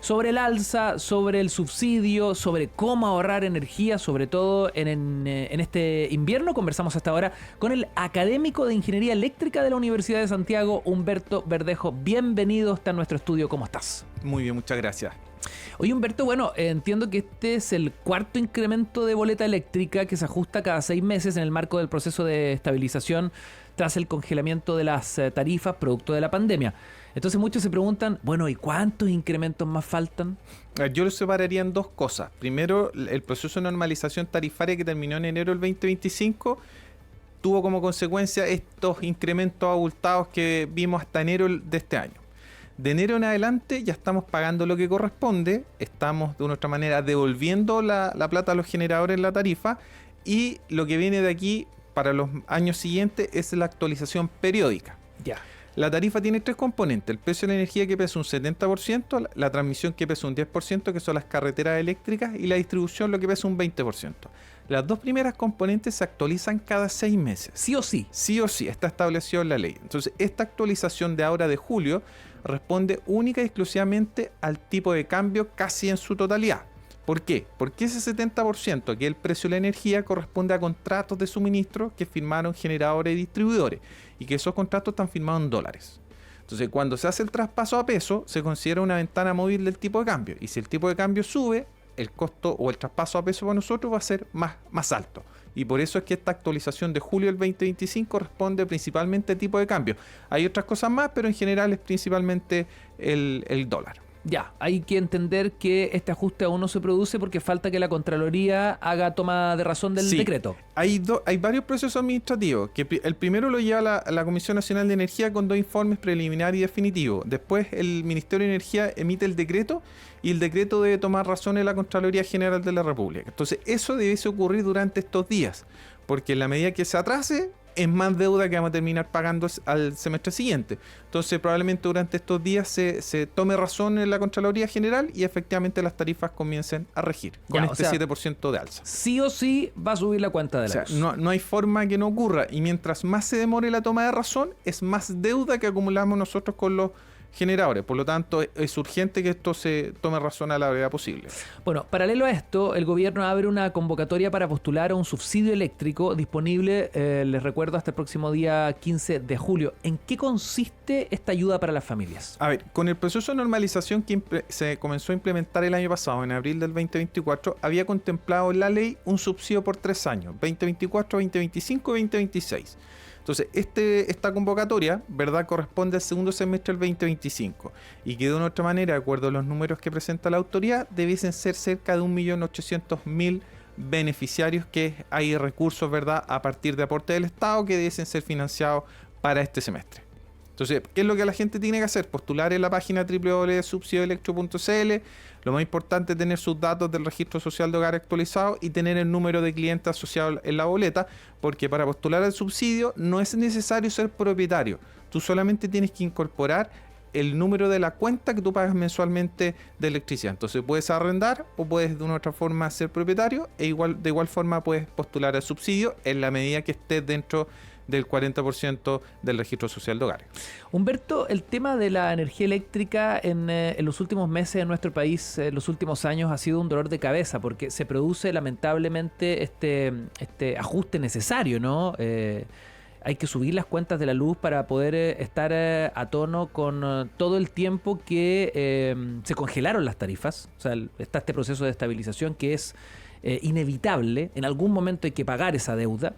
sobre el alza, sobre el subsidio, sobre cómo ahorrar energía, sobre todo en este invierno. Conversamos hasta ahora con el académico de Ingeniería Eléctrica de la Universidad de Santiago, Humberto Verdejo. Bienvenido, está en nuestro estudio. ¿Cómo estás? Muy bien, muchas gracias. Oye, Humberto, bueno, entiendo que este es el cuarto incremento de boleta eléctrica que se ajusta cada 6 meses en el marco del proceso de estabilización tras el congelamiento de las tarifas producto de la pandemia. Entonces muchos se preguntan, bueno, ¿y cuántos incrementos más faltan? Yo lo separaría en dos cosas. Primero, el proceso de normalización tarifaria que terminó en enero del 2025 tuvo como consecuencia estos incrementos abultados que vimos hasta enero de este año. De enero en adelante ya estamos pagando lo que corresponde, estamos de una otra manera devolviendo la plata a los generadores en la tarifa, y lo que viene de aquí para los años siguientes es la actualización periódica. Ya. La tarifa tiene 3 componentes: el precio de la energía, que pesa un 70%, la transmisión, que pesa un 10%, que son las carreteras eléctricas, y la distribución, lo que pesa un 20%. Las dos primeras componentes se actualizan cada 6 meses. ¿Sí o sí? Sí o sí, está establecido en la ley. Entonces, esta actualización de ahora de julio responde única y exclusivamente al tipo de cambio casi en su totalidad. ¿Por qué? Porque ese 70%, que es el precio de la energía, corresponde a contratos de suministro que firmaron generadores y distribuidores, y que esos contratos están firmados en dólares. Entonces, cuando se hace el traspaso a peso, se considera una ventana móvil del tipo de cambio, y si el tipo de cambio sube, el costo o el traspaso a peso para nosotros va a ser más alto. Y por eso es que esta actualización de julio del 2025 corresponde principalmente al tipo de cambio. Hay otras cosas más, pero en general es principalmente el dólar. Ya, hay que entender que este ajuste aún no se produce porque falta que la Contraloría haga toma de razón del decreto. Hay varios procesos administrativos. Que el primero lo lleva la Comisión Nacional de Energía con 2 informes preliminar y definitivo. Después el Ministerio de Energía emite el decreto, y el decreto debe tomar razón en la Contraloría General de la República. Entonces eso debe ocurrir durante estos días, porque en la medida que se atrase, es más deuda que vamos a terminar pagando al semestre siguiente. Entonces probablemente durante estos días se tome razón en la Contraloría General y efectivamente las tarifas comiencen a regir con 7% de alza. Sí o sí va a subir la cuenta de la luz. No hay forma que no ocurra, y mientras más se demore la toma de razón, es más deuda que acumulamos nosotros con los generadores. Por lo tanto, es urgente que esto se tome razón a la brevedad posible. Bueno, paralelo a esto, el gobierno abre una convocatoria para postular a un subsidio eléctrico disponible, les recuerdo, hasta el próximo día 15 de julio. ¿En qué consiste esta ayuda para las familias? A ver, con el proceso de normalización que se comenzó a implementar el año pasado, en abril del 2024, había contemplado en la ley un subsidio por 3 años, 2024, 2025 y 2026. Entonces, esta convocatoria, ¿verdad?, corresponde al segundo semestre del 2025, y que de una u otra manera, de acuerdo a los números que presenta la autoridad, debiesen ser cerca de 1.800.000 beneficiarios, que hay recursos, ¿verdad?, a partir de aportes del Estado, que debiesen ser financiados para este semestre. Entonces, ¿qué es lo que la gente tiene que hacer? Postular en la página www.subsidioelectro.cl. Lo más importante es tener sus datos del registro social de hogar actualizado y tener el número de cliente asociado en la boleta, porque para postular al subsidio no es necesario ser propietario. Tú solamente tienes que incorporar el número de la cuenta que tú pagas mensualmente de electricidad. Entonces puedes arrendar o puedes de una otra forma ser propietario, de igual forma puedes postular al subsidio en la medida que estés dentro del 40% del registro social de hogares. Humberto, el tema de la energía eléctrica en los últimos meses en nuestro país, en los últimos años, ha sido un dolor de cabeza porque se produce lamentablemente este ajuste necesario, ¿no? Hay que subir las cuentas de la luz para poder estar a tono con todo el tiempo que se congelaron las tarifas. O sea, está este proceso de estabilización que es inevitable. En algún momento hay que pagar esa deuda.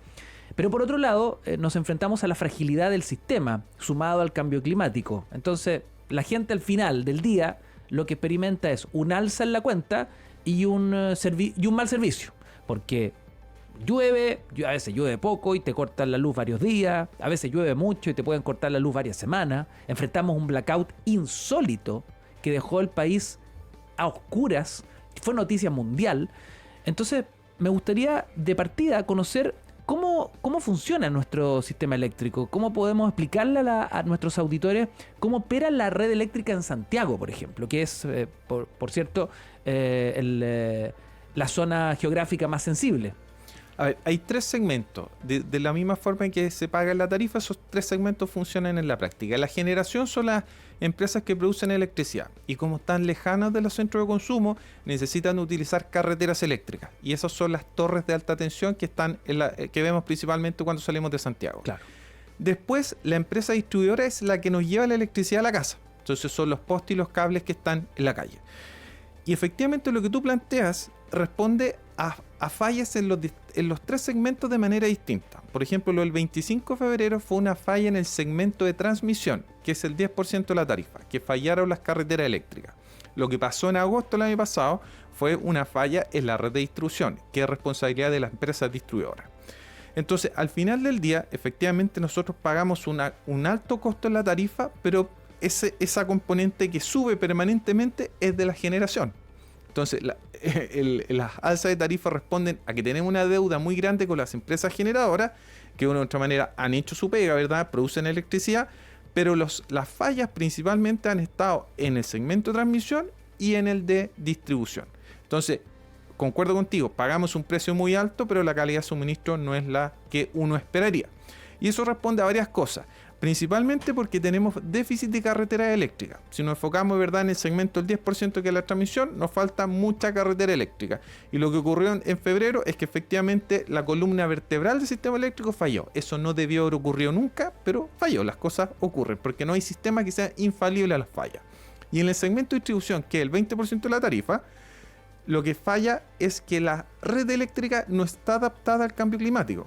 Pero por otro lado, nos enfrentamos a la fragilidad del sistema, sumado al cambio climático. Entonces, la gente al final del día lo que experimenta es un alza en la cuenta y un mal servicio. Porque llueve, a veces llueve poco y te cortan la luz varios días, a veces llueve mucho y te pueden cortar la luz varias semanas. Enfrentamos un blackout insólito que dejó el país a oscuras, fue noticia mundial. Entonces, me gustaría de partida conocer ¿Cómo funciona nuestro sistema eléctrico? ¿Cómo podemos explicarle a nuestros auditores cómo opera la red eléctrica en Santiago, por ejemplo? Que es, por cierto, la zona geográfica más sensible. A ver, hay tres segmentos. De la misma forma en que se paga en la tarifa, esos tres segmentos funcionan en la práctica. La generación son las empresas que producen electricidad y como están lejanas de los centros de consumo, necesitan utilizar carreteras eléctricas. Y esas son las torres de alta tensión que están que vemos principalmente cuando salimos de Santiago. Claro. Después, la empresa distribuidora es la que nos lleva la electricidad a la casa. Entonces son los postes y los cables que están en la calle. Y efectivamente lo que tú planteas responde a fallas en los tres segmentos de manera distinta. Por ejemplo, lo del 25 de febrero fue una falla en el segmento de transmisión, que es el 10% de la tarifa, que fallaron las carreteras eléctricas. Lo que pasó en agosto del año pasado fue una falla en la red de distribución, que es responsabilidad de las empresas distribuidoras. Entonces, al final del día, efectivamente nosotros pagamos un alto costo en la tarifa, pero esa componente que sube permanentemente es de la generación. Entonces, las alzas de tarifa responden a que tenemos una deuda muy grande con las empresas generadoras, que de una u otra manera han hecho su pega, ¿verdad? Producen electricidad, pero las fallas principalmente han estado en el segmento de transmisión y en el de distribución. Entonces, concuerdo contigo, pagamos un precio muy alto, pero la calidad de suministro no es la que uno esperaría. Y eso responde a varias cosas. Principalmente porque tenemos déficit de carretera eléctrica. Si nos enfocamos, ¿verdad?, en el segmento del 10% que es la transmisión, nos falta mucha carretera eléctrica. Y lo que ocurrió en febrero es que efectivamente la columna vertebral del sistema eléctrico falló. Eso no debió haber ocurrido nunca, pero falló. Las cosas ocurren porque no hay sistema que sea infalible a las fallas. Y en el segmento de distribución, que es el 20% de la tarifa, lo que falla es que la red eléctrica no está adaptada al cambio climático.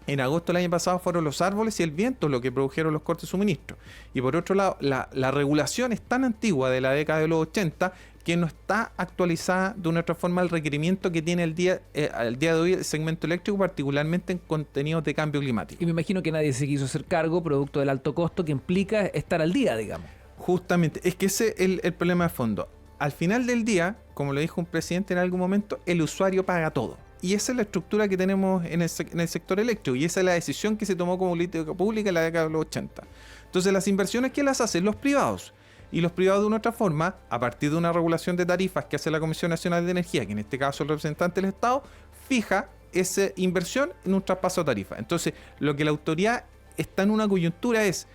En agosto del año pasado fueron los árboles y el viento los que produjeron los cortes de suministro. Y por otro lado, la regulación es tan antigua, de la década de los 80, que no está actualizada de una otra forma al requerimiento que tiene al día de hoy el segmento eléctrico, particularmente en contenidos de cambio climático. Y me imagino que nadie se quiso hacer cargo, producto del alto costo que implica estar al día, digamos. Justamente, es que ese es el problema de fondo. Al final del día, como lo dijo un presidente en algún momento, el usuario paga todo. Y esa es la estructura que tenemos en el sector eléctrico. Y esa es la decisión que se tomó como política pública en la década de los 80. Entonces, las inversiones que las hacen los privados. Y los privados, de una otra forma, a partir de una regulación de tarifas que hace la Comisión Nacional de Energía, que en este caso es el representante del Estado, fija esa inversión en un traspaso de tarifa. Entonces, lo que la autoridad está en una coyuntura es: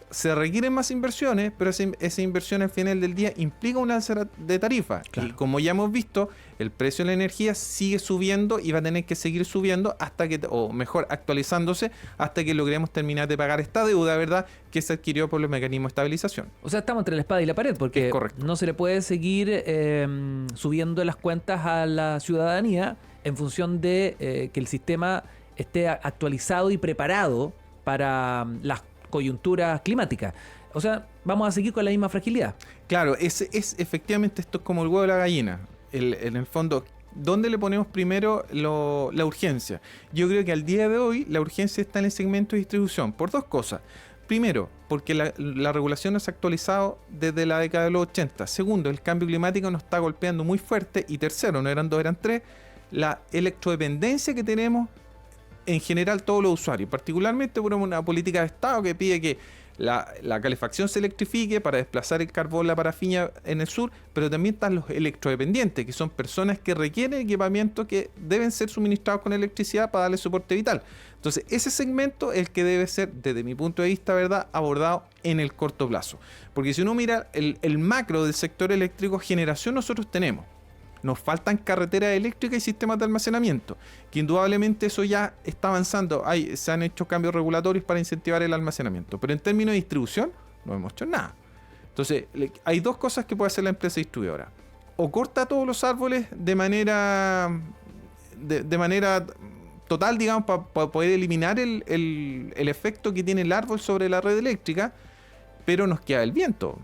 se requieren más inversiones, pero esa inversión al final del día implica una alza de tarifa. Claro. Y como ya hemos visto, el precio de la energía sigue subiendo y va a tener que seguir subiendo hasta que, o mejor, actualizándose hasta que logremos terminar de pagar esta deuda, ¿verdad?, que se adquirió por los mecanismos de estabilización. O sea, estamos entre la espada y la pared, porque no se le puede seguir subiendo las cuentas a la ciudadanía en función de que el sistema esté actualizado y preparado para las coyunturas climáticas. O sea, vamos a seguir con la misma fragilidad. Claro, efectivamente esto es como el huevo de la gallina. En el fondo, ¿dónde le ponemos primero la urgencia? Yo creo que al día de hoy la urgencia está en el segmento de distribución, por dos cosas. Primero, porque la regulación no se ha actualizado desde la década de los 80. Segundo, el cambio climático nos está golpeando muy fuerte. Y tercero, no eran dos, eran tres, la electrodependencia que tenemos en general todos los usuarios, particularmente por una política de Estado que pide que la calefacción se electrifique para desplazar el carbón, la parafina en el sur, pero también están los electrodependientes, que son personas que requieren equipamiento que deben ser suministrados con electricidad para darle soporte vital. Entonces, ese segmento es el que debe ser, desde mi punto de vista, ¿verdad?, abordado en el corto plazo. Porque si uno mira el macro del sector eléctrico, generación nosotros tenemos. Nos faltan carreteras eléctricas y sistemas de almacenamiento, que indudablemente eso ya está avanzando. Se han hecho cambios regulatorios para incentivar el almacenamiento, pero en términos de distribución no hemos hecho nada. Entonces, hay dos cosas que puede hacer la empresa distribuidora. O corta todos los árboles de manera total, digamos, para poder eliminar el efecto que tiene el árbol sobre la red eléctrica, pero nos queda el viento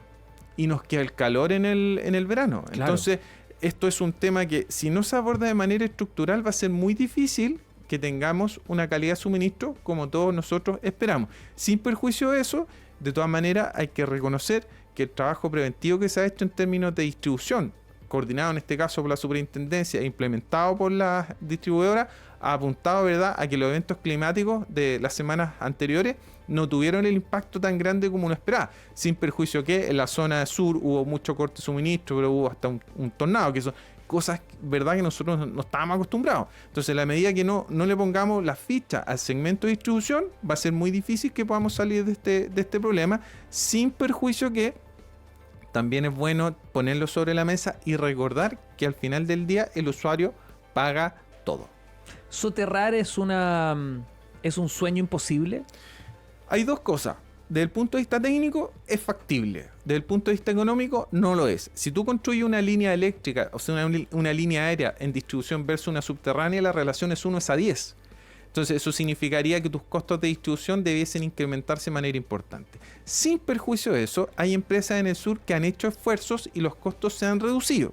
y nos queda el calor en el verano. Claro. Entonces, esto es un tema que, si no se aborda de manera estructural, va a ser muy difícil que tengamos una calidad de suministro como todos nosotros esperamos. Sin perjuicio de eso, de todas maneras, hay que reconocer que el trabajo preventivo que se ha hecho en términos de distribución, coordinado en este caso por la superintendencia e implementado por la distribuidora, ha apuntado, ¿verdad?, a que los eventos climáticos de las semanas anteriores no tuvieron el impacto tan grande como uno esperaba, sin perjuicio que en la zona sur hubo mucho corte de suministro, pero hubo hasta un tornado, que eso cosas, ¿verdad?, que nosotros no estábamos acostumbrados. Entonces, en la medida que no le pongamos la ficha al segmento de distribución, va a ser muy difícil que podamos salir de este problema, sin perjuicio que también es bueno ponerlo sobre la mesa y recordar que al final del día el usuario paga todo. ¿Soterrar es un sueño imposible? Hay dos cosas. Desde el punto de vista técnico es factible. Desde el punto de vista económico no lo es. Si tú construyes una línea eléctrica, o sea, una línea aérea en distribución versus una subterránea, la relación es 1:10. Entonces eso significaría que tus costos de distribución debiesen incrementarse de manera importante. Sin perjuicio de eso, hay empresas en el sur que han hecho esfuerzos y los costos se han reducido.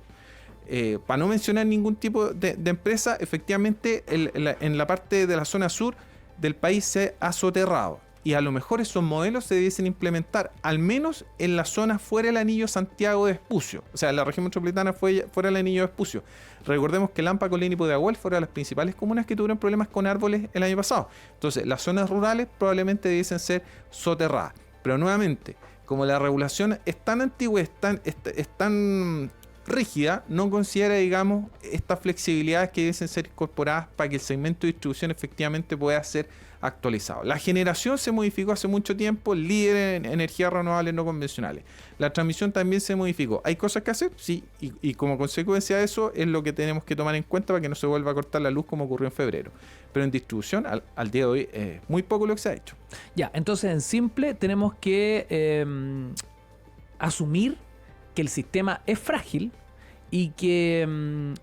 Para no mencionar ningún tipo de empresa, efectivamente en la parte de la zona sur del país se ha soterrado. Y a lo mejor esos modelos se debiesen implementar, al menos en la zona fuera del anillo Santiago de Espucio. O sea, la región metropolitana fuera del anillo de Espucio. Recordemos que Lampa, Colina y Pudahuel fueron las principales comunas que tuvieron problemas con árboles el año pasado. Entonces, las zonas rurales probablemente debiesen ser soterradas. Pero nuevamente, como la regulación es tan antigua, es tan rígida, no considera, digamos, estas flexibilidades que deben ser incorporadas para que el segmento de distribución efectivamente pueda ser actualizado. La generación se modificó hace mucho tiempo, líder en energías renovables no convencionales. La transmisión también se modificó. ¿Hay cosas que hacer? Sí, y como consecuencia de eso es lo que tenemos que tomar en cuenta para que no se vuelva a cortar la luz como ocurrió en febrero. Pero en distribución, al día de hoy, muy poco lo que se ha hecho. Ya, entonces en simple tenemos que asumir que el sistema es frágil y que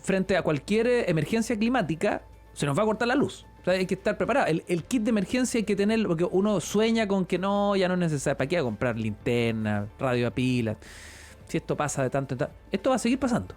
frente a cualquier emergencia climática se nos va a cortar la luz. O sea, hay que estar preparado. El kit de emergencia hay que tenerlo, porque uno sueña con que no, ya no es necesario. ¿Para qué va a comprar linterna, radio a pilas? Si esto pasa de tanto en tanto. Esto va a seguir pasando.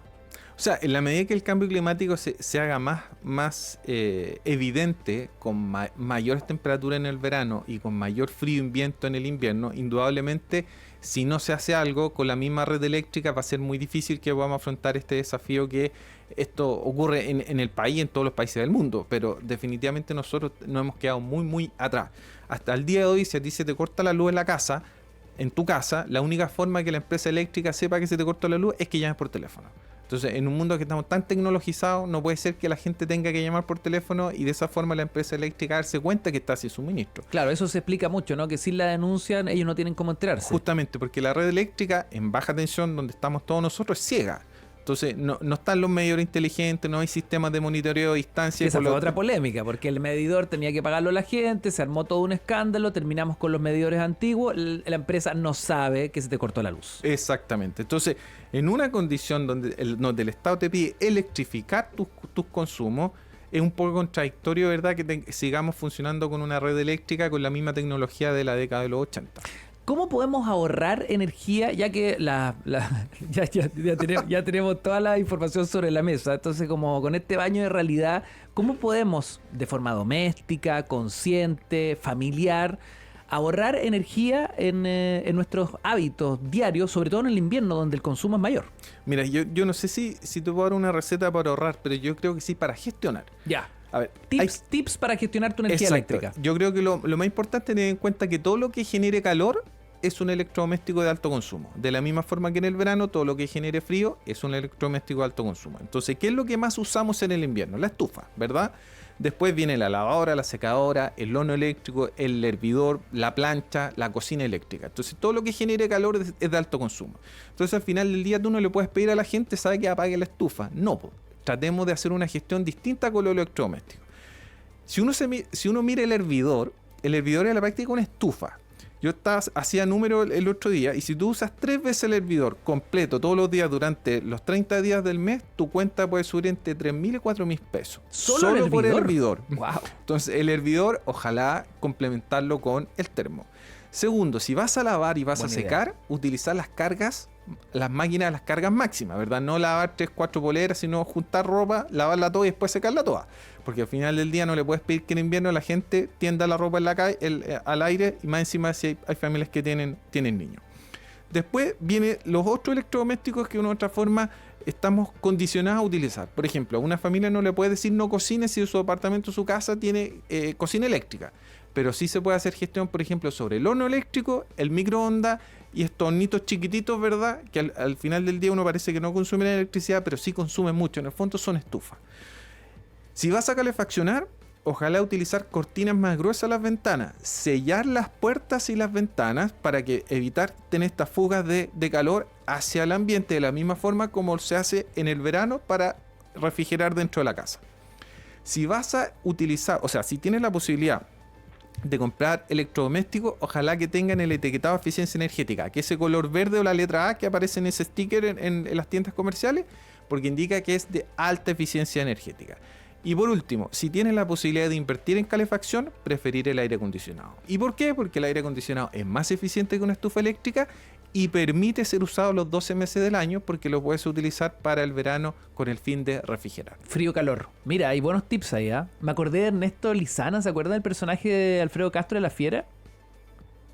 O sea, en la medida que el cambio climático se haga más evidente, con mayores temperaturas en el verano y con mayor frío y viento en el invierno, indudablemente, si no se hace algo con la misma red eléctrica, va a ser muy difícil que podamos afrontar este desafío que esto ocurre en el país, en todos los países del mundo. Pero definitivamente nosotros nos hemos quedado muy, muy atrás. Hasta el día de hoy, si a ti se te corta la luz en tu casa, la única forma que la empresa eléctrica sepa que se te cortó la luz es que llames por teléfono. Entonces, en un mundo que estamos tan tecnologizados, no puede ser que la gente tenga que llamar por teléfono y de esa forma la empresa eléctrica darse cuenta que está sin suministro. Claro, eso se explica mucho, ¿no? Que si la denuncian, ellos no tienen cómo enterarse. Justamente, porque la red eléctrica en baja tensión, donde estamos todos nosotros, es ciega. Entonces, no están los medidores inteligentes, no hay sistemas de monitoreo a distancia. Esa fue otra polémica, porque el medidor tenía que pagarlo a la gente, se armó todo un escándalo, terminamos con los medidores antiguos, la empresa no sabe que se te cortó la luz. Exactamente. Entonces, en una condición donde el Estado te pide electrificar tus consumos, es un poco contradictorio, ¿verdad?, que sigamos funcionando con una red eléctrica con la misma tecnología de la década de los 80. ¿Cómo podemos ahorrar energía ya que ya tenemos toda la información sobre la mesa? Entonces, como con este baño de realidad, ¿cómo podemos, de forma doméstica, consciente, familiar, ahorrar energía en nuestros hábitos diarios, sobre todo en el invierno, donde el consumo es mayor? Mira, yo no sé si te puedo dar una receta para ahorrar, pero yo creo que sí para gestionar. Ya. A ver, tips para gestionar tu energía eléctrica. Yo creo que lo más importante es tener en cuenta que todo lo que genere calor es un electrodoméstico de alto consumo. De la misma forma que en el verano, todo lo que genere frío es un electrodoméstico de alto consumo. Entonces, ¿qué es lo que más usamos en el invierno? La estufa, ¿verdad? Después viene la lavadora, la secadora, el horno eléctrico, el hervidor, la plancha, la cocina eléctrica. Entonces, todo lo que genere calor es de alto consumo. Entonces, al final del día tú no le puedes pedir a la gente, ¿sabe?, que apague la estufa. No, tratemos de hacer una gestión distinta con los electrodomésticos. Si uno mira el hervidor es la práctica una estufa. Yo hacía número el otro día, y si tú usas 3 veces el hervidor completo todos los días durante los 30 días del mes, tu cuenta puede subir entre 3.000 y 4.000 pesos. ¿Solo por el hervidor? Wow. Entonces, el hervidor, ojalá complementarlo con el termo. Segundo, si vas a lavar y vas a secar, utilizar las máquinas de las cargas máximas, ¿verdad? No lavar 3, 4 poleras, sino juntar ropa, lavarla toda y después secarla toda. Porque al final del día no le puedes pedir que en invierno la gente tienda la ropa en la calle, al aire, y más encima si hay familias que tienen niños. Después vienen los otros electrodomésticos que de una u otra forma estamos condicionados a utilizar. Por ejemplo, a una familia no le puede decir no cocine si su apartamento o su casa tiene cocina eléctrica. Pero sí se puede hacer gestión, por ejemplo, sobre el horno eléctrico, el microondas, y estos hornitos chiquititos, ¿verdad? Que al final del día uno parece que no consume electricidad, pero sí consume mucho. En el fondo son estufas. Si vas a calefaccionar, ojalá utilizar cortinas más gruesas a las ventanas, sellar las puertas y las ventanas para que evitar tener estas fugas de calor hacia el ambiente, de la misma forma como se hace en el verano para refrigerar dentro de la casa. Si vas a utilizar, o sea, si tienes la posibilidad de comprar electrodomésticos, ojalá que tengan el etiquetado de eficiencia energética, que ese color verde o la letra A que aparece en ese sticker en las tiendas comerciales, porque indica que es de alta eficiencia energética. Y por último, si tienes la posibilidad de invertir en calefacción, preferir el aire acondicionado. ¿Y por qué? Porque el aire acondicionado es más eficiente que una estufa eléctrica y permite ser usado los 12 meses del año porque lo puedes utilizar para el verano con el fin de refrigerar. Frío-calor. Mira, hay buenos tips ahí, ¿eh? Me acordé de Ernesto Lizana, ¿se acuerdan del personaje de Alfredo Castro de La Fiera?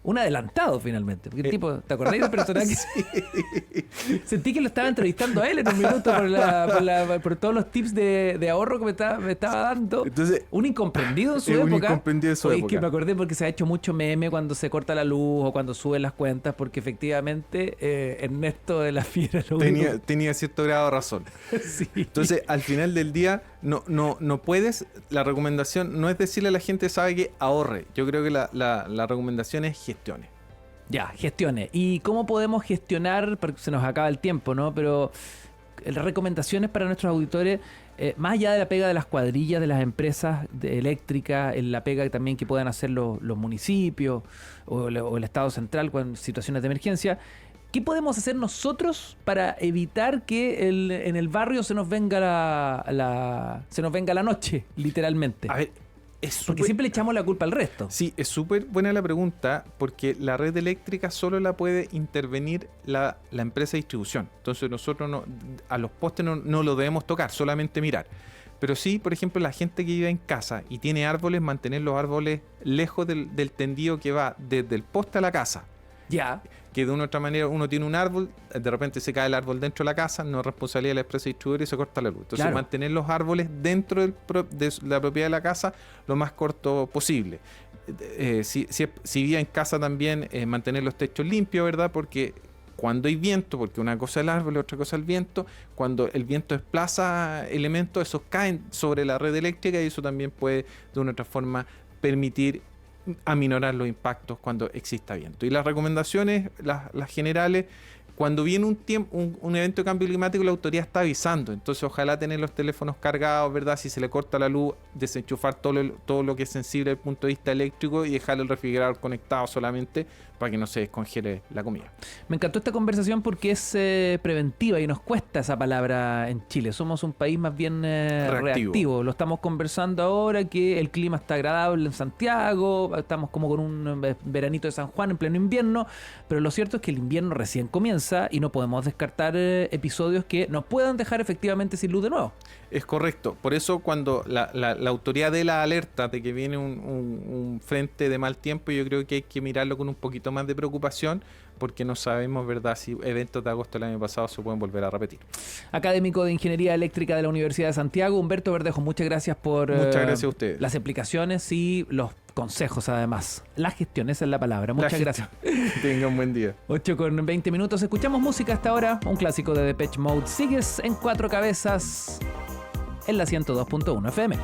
Un adelantado finalmente. Porque el tipo, ¿te acordáis del personaje? Sí. Sentí que lo estaba entrevistando a él en un minuto por todos los tips de ahorro que me estaba dando. Entonces, un incomprendido en su época. Un incomprendido en su época. Es que me acordé porque se ha hecho mucho meme cuando se corta la luz o cuando suben las cuentas, porque efectivamente Ernesto de La Fiera tenía cierto grado de razón. Sí. Entonces, al final del día, no puedes. La recomendación no es decirle a la gente, sabe que ahorre. Yo creo que la recomendación es gestione. Ya, gestione. ¿Y cómo podemos gestionar? Porque se nos acaba el tiempo, ¿no? Pero las recomendaciones para nuestros auditores, más allá de la pega de las cuadrillas de las empresas eléctricas, la pega también que puedan hacer los municipios o el Estado central en situaciones de emergencia, ¿qué podemos hacer nosotros para evitar que en el barrio se nos venga la noche, literalmente? A ver, porque siempre le echamos la culpa al resto. Sí, es súper buena la pregunta, porque la red eléctrica solo la puede intervenir la empresa de distribución. Entonces nosotros a los postes no lo debemos tocar, solamente mirar. Pero sí, por ejemplo, la gente que vive en casa y tiene árboles, mantener los árboles lejos del tendido que va desde el poste a la casa. Ya. Que de una u otra manera uno tiene un árbol, de repente se cae el árbol dentro de la casa, no es responsabilidad de la empresa distribuidora y se corta la luz. Entonces, claro, mantener los árboles dentro de la propiedad de la casa lo más corto posible. Si vive en casa también, mantener los techos limpios, ¿verdad? Porque cuando hay viento, porque una cosa es el árbol y otra cosa es el viento, cuando el viento desplaza elementos, esos caen sobre la red eléctrica y eso también puede de una u otra forma permitir aminorar los impactos cuando exista viento. Y las recomendaciones, las generales, cuando viene un evento de cambio climático, la autoridad está avisando. Entonces, ojalá tener los teléfonos cargados, ¿verdad? Si se le corta la luz, desenchufar todo lo que es sensible desde el punto de vista eléctrico y dejar el refrigerador conectado solamente para que no se descongele la comida. Me encantó esta conversación porque es preventiva y nos cuesta esa palabra en Chile. Somos un país más bien reactivo. Lo estamos conversando ahora que el clima está agradable en Santiago, estamos como con un veranito de San Juan en pleno invierno, pero lo cierto es que el invierno recién comienza y no podemos descartar episodios que nos puedan dejar efectivamente sin luz de nuevo. Es correcto. Por eso cuando la autoridad dé la alerta de que viene un frente de mal tiempo, yo creo que hay que mirarlo con un poquito más de preocupación porque no sabemos, ¿verdad?, si eventos de agosto del año pasado se pueden volver a repetir. Académico de Ingeniería Eléctrica de la Universidad de Santiago, Humberto Verdejo, muchas gracias por muchas gracias a ustedes. Las explicaciones y los consejos además. La gestión, esa es la palabra. Muchas gracias. Tenga un buen día. 8:20. Escuchamos música hasta ahora, un clásico de Depeche Mode. Sigues en Cuatro Cabezas en la 102.1 FM.